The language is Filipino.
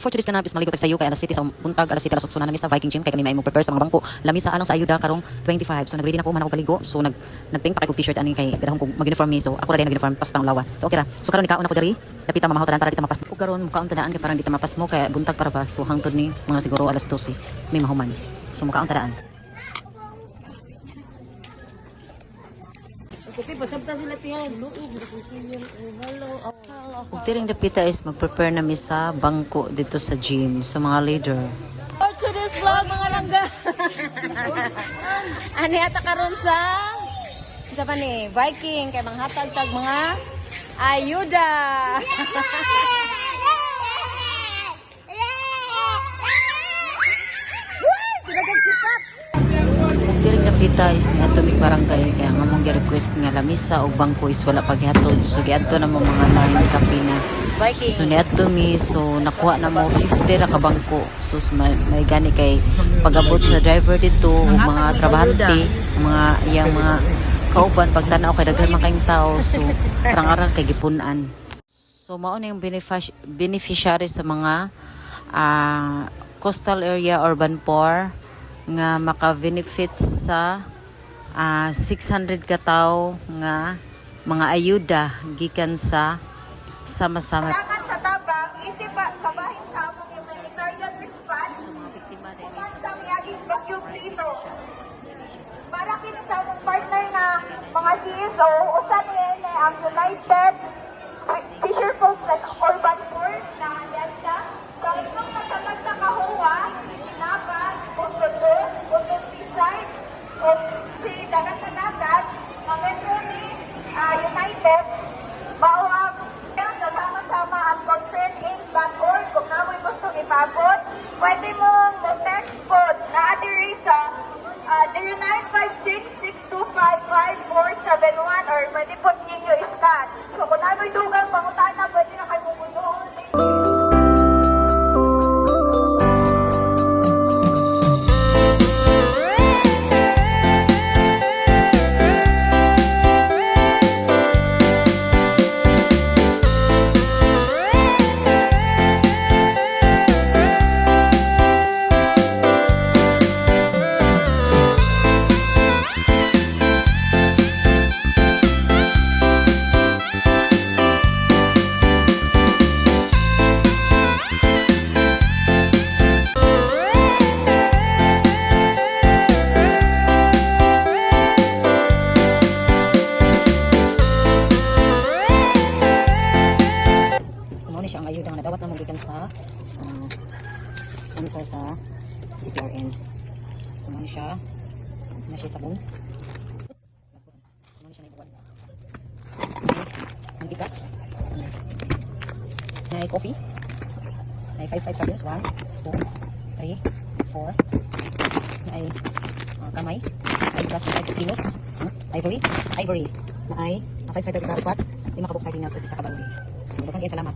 for today's kanapis maligo tag sayo kay alas 7 sa buntag, alas 7 alas 8 na nami sa Viking Gym kay kami may mo prepare sa mga bangko. Lamisa alang sa ayuda karong 25. So nagready na ko man ako kaligo. So nagting pa kay kog t-shirt ani kay gadahon kog mag-uniform mi. So ako ra din nag-uniform pastang lawa. So okay ra. So karon nikaon ako diri. Dapita mamahotanan para dito mapas. Ug karon mukaon tadaan kay parang dito mapas mo kay buntag para bas. So hangtod ni mga siguro alas 12 may mahuman. So mukaon tadaan. Okay, pasabta sila tiyan. Ug tiring dapita is mag-prepare na mi sa bangko dito sa gym. So mga leader. For today's vlog, mga langga. Ani ata karon sa pa ni Viking kay manghatag tag mga ayuda. Tiring kapita is ni Atomic Barangay kaya nga mong request nga lamisa o bangko is wala paghatod. So giadto na mo mga 9 kapina. Viking. So ni Atomi so nakuha na mo 50 ra ka bangko. So may gani kay pag-abot sa driver dito ug mga trabahante, mga kauban pagtanaw kay daghan man kayong tao. So arang-arang kay gipunan. So mao na yung beneficiary sa mga coastal area urban poor nga maka-benefit sa 600 ka tawo nga mga ayuda gikan sa sama-sama. Sa tabang, isip pa, kabahin sa among humanitarian response, So mga biktima din sa sa miyaging bagyong dito. Para kini sa among partner na mga CSO, usan ni ang United Fisher Folk Urban Poor na Alaska. So, itong nagkatag sa kahuwa, Napa, Bundodon, Bundod Seaside, o si Dagat sa Nagas, ang metro ni United, mauang kasama-sama ang concerned.org kung namoy gustong ipabot. Pwede mong text po na Ate Risa 0956-625-5471 or pwede po ninyo i-scan. So kung namoy dugang pangutana, pwede na kayo pumunod. Siya ang ayuda nga nadawat na magikan sa sponsor sa GPRN. So man siya sabon. Man siya ibuwan. Mantika. Na coffee. Na 5 sabons 1 2 3 4. Na kamay. Ay gas 5 kilos. Ivory. Na ay 5 dapat 5 kabuksa din sa isa ka bawli. So daghang salamat.